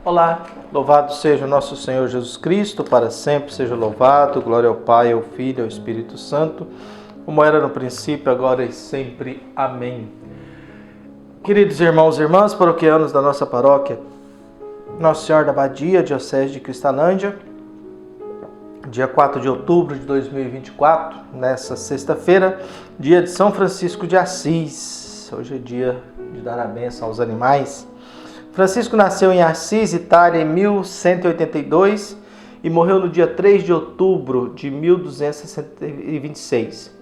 Olá, louvado seja o nosso Senhor Jesus Cristo, para sempre seja louvado, glória ao Pai, ao Filho e ao Espírito Santo, como era no princípio, agora e sempre. Amém. Queridos irmãos e irmãs paroquianos da nossa paróquia, Nossa Senhora da Abadia, Diocese de Cristalândia, dia 4 de outubro de 2024, nessa sexta-feira, dia de São Francisco de Assis. Hoje é dia de dar a bênção aos animais. Francisco nasceu em Assis, Itália, em 1182 e morreu no dia 3 de outubro de 1226.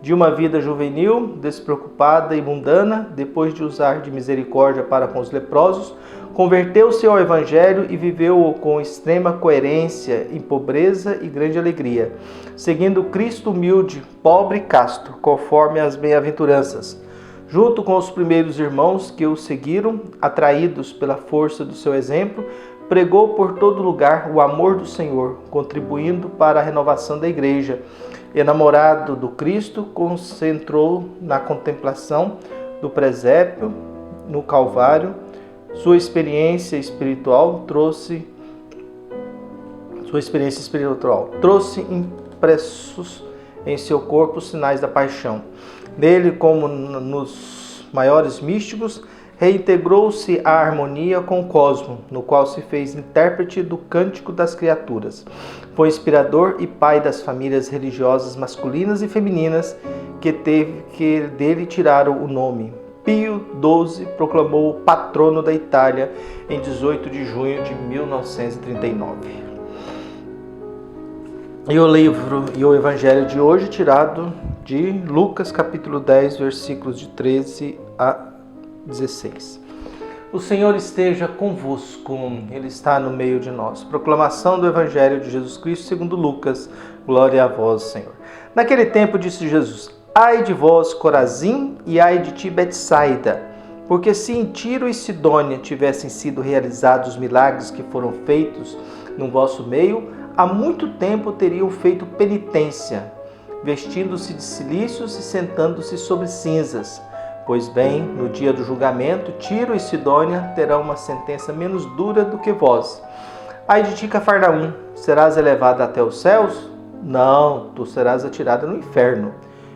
De uma vida juvenil, despreocupada e mundana, depois de usar de misericórdia para com os leprosos, converteu-se ao Evangelho e viveu com extrema coerência, em pobreza e grande alegria, seguindo Cristo humilde, pobre e casto, conforme as bem-aventuranças. Junto com os primeiros irmãos que o seguiram, atraídos pela força do seu exemplo, pregou por todo lugar o amor do Senhor, contribuindo para a renovação da Igreja. Enamorado do Cristo, concentrou na contemplação do presépio, no Calvário. Sua experiência espiritual trouxe impressos em seu corpo os sinais da paixão. Nele, como nos maiores místicos, reintegrou-se à harmonia com o cosmo, no qual se fez intérprete do cântico das criaturas. Foi inspirador e pai das famílias religiosas masculinas e femininas que dele tiraram o nome. Pio XII proclamou patrono da Itália em 18 de junho de 1939. E o Evangelho de hoje tirado de Lucas capítulo 10, versículos de 13 a 16. O Senhor esteja convosco, Ele está no meio de nós. Proclamação do Evangelho de Jesus Cristo segundo Lucas. Glória a vós, Senhor. Naquele tempo disse Jesus: Ai de vós, Corazim, e ai de ti, Betsaida, porque se em Tiro e Sidônia tivessem sido realizados os milagres que foram feitos no vosso meio, há muito tempo teriam feito penitência, vestindo-se de cilícios e sentando-se sobre cinzas. Pois bem, no dia do julgamento, Tiro e Sidônia terão uma sentença menos dura do que vós. Ai de ti, Cafarnaum, serás elevada até os céus? Não, tu serás atirada no inferno.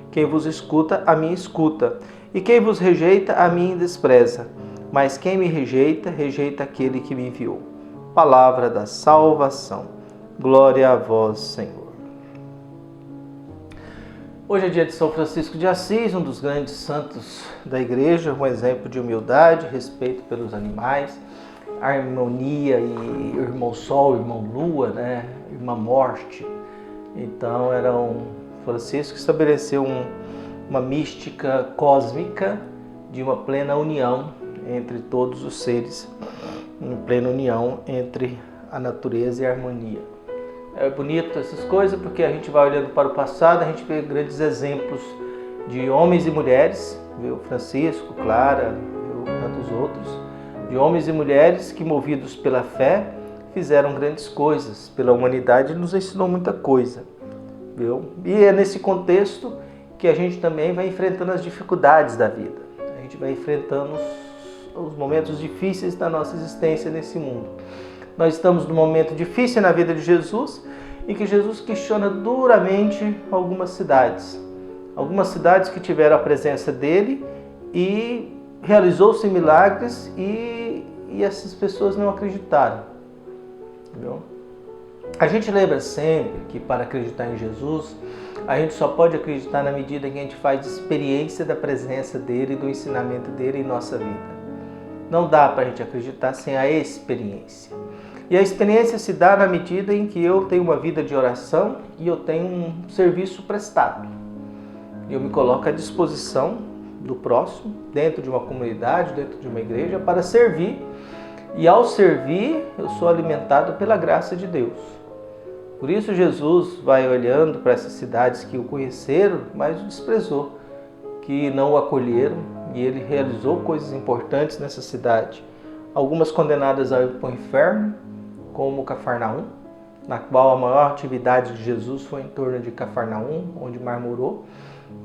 Quem vos escuta, a mim escuta, e quem vos rejeita, a mim despreza. Mas quem me rejeita, rejeita aquele que me enviou. Palavra da salvação. Glória a vós, Senhor. Hoje é dia de São Francisco de Assis, um dos grandes santos da Igreja, um exemplo de humildade, respeito pelos animais, harmonia e irmão Sol, irmão Lua, irmã Morte. Então, Francisco estabeleceu uma mística cósmica de uma plena união entre todos os seres, uma plena união entre a natureza e a harmonia. É bonito essas coisas porque a gente vai olhando para o passado, a gente vê grandes exemplos de homens e mulheres, viu? Francisco, Clara, viu? Tantos outros, de homens e mulheres que, movidos pela fé, fizeram grandes coisas pela humanidade e nos ensinou muita coisa, viu? E é nesse contexto que a gente também vai enfrentando as dificuldades da vida. A gente vai enfrentando os momentos difíceis da nossa existência nesse mundo. Nós estamos num momento difícil na vida de Jesus, em que Jesus questiona duramente algumas cidades que tiveram a presença dele e realizou-se milagres e essas pessoas não acreditaram. Entendeu? A gente lembra sempre que para acreditar em Jesus, a gente só pode acreditar na medida em que a gente faz experiência da presença dele e do ensinamento dele em nossa vida. Não dá para a gente acreditar sem a experiência. E a experiência se dá na medida em que eu tenho uma vida de oração e eu tenho um serviço prestado. Eu me coloco à disposição do próximo, dentro de uma comunidade, dentro de uma igreja, para servir. E ao servir, eu sou alimentado pela graça de Deus. Por isso Jesus vai olhando para essas cidades que o conheceram, mas o desprezou, que não o acolheram, e ele realizou coisas importantes nessa cidade. Algumas condenadas ao inferno, como Cafarnaum, na qual a maior atividade de Jesus foi em torno de Cafarnaum, onde marmorou.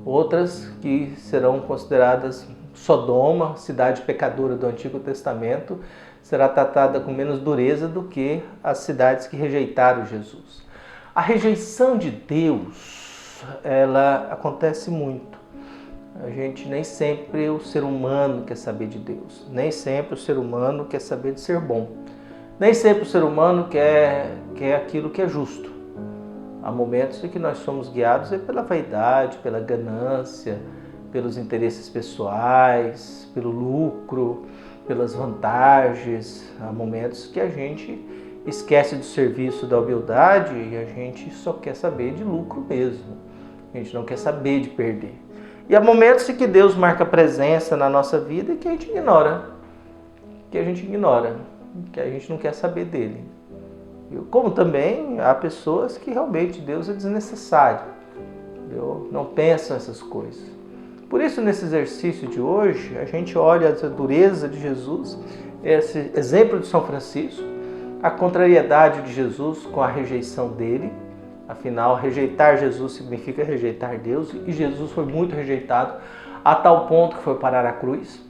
Outras que serão consideradas Sodoma, cidade pecadora do Antigo Testamento, será tratada com menos dureza do que as cidades que rejeitaram Jesus. A rejeição de Deus, ela acontece muito. A gente nem sempre o ser humano quer saber de Deus. Nem sempre o ser humano quer saber de ser bom. Nem sempre o ser humano quer aquilo que é justo. Há momentos em que nós somos guiados pela vaidade, pela ganância, pelos interesses pessoais, pelo lucro, pelas vantagens. Há momentos que a gente esquece do serviço da humildade e a gente só quer saber de lucro mesmo. A gente não quer saber de perder. E há momentos em que Deus marca presença na nossa vida e que a gente ignora. Que a gente não quer saber dele. Como também há pessoas que realmente Deus é desnecessário. Não pensam essas coisas. Por isso, nesse exercício de hoje, a gente olha a dureza de Jesus, esse exemplo de São Francisco, a contrariedade de Jesus com a rejeição dele. Afinal, rejeitar Jesus significa rejeitar Deus, e Jesus foi muito rejeitado, a tal ponto que foi parar a cruz.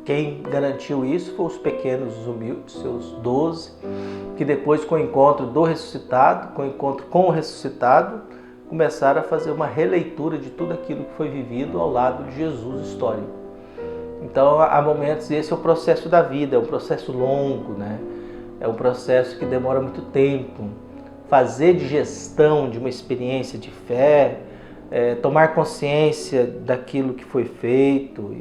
Quem garantiu isso foram os pequenos, os humildes, seus 12, que depois, com o encontro do ressuscitado, com o encontro com o ressuscitado, começaram a fazer uma releitura de tudo aquilo que foi vivido ao lado de Jesus histórico. Então, há momentos, esse é o processo da vida, é um processo longo, né? É um processo que demora muito tempo. Fazer digestão de uma experiência de fé, tomar consciência daquilo que foi feito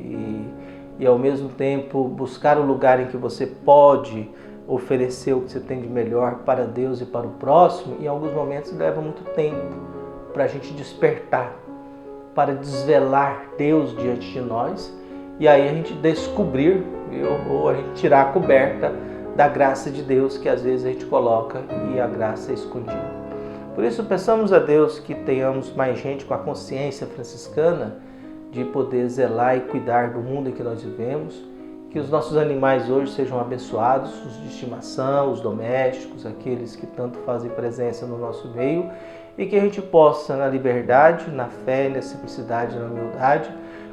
e ao mesmo tempo buscar o lugar em que você pode oferecer o que você tem de melhor para Deus e para o próximo, em alguns momentos leva muito tempo para a gente despertar, para desvelar Deus diante de nós e aí a gente descobrir ou a gente tirar a coberta da graça de Deus que às vezes a gente coloca e a graça é escondida. Por isso peçamos a Deus que tenhamos mais gente com a consciência franciscana de poder zelar e cuidar do mundo em que nós vivemos, que os nossos animais hoje sejam abençoados, os de estimação, os domésticos, aqueles que tanto fazem presença no nosso meio, e que a gente possa, na liberdade, na fé, na simplicidade, na humildade,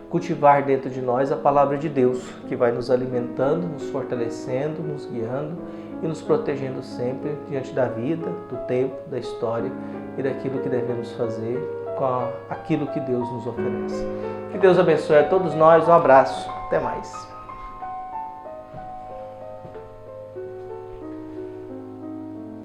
cultivar dentro de nós a palavra de Deus, que vai nos alimentando, nos fortalecendo, nos guiando e nos protegendo sempre diante da vida, do tempo, da história e daquilo que devemos fazer com aquilo que Deus nos oferece. Que Deus abençoe a todos nós, um abraço, até mais.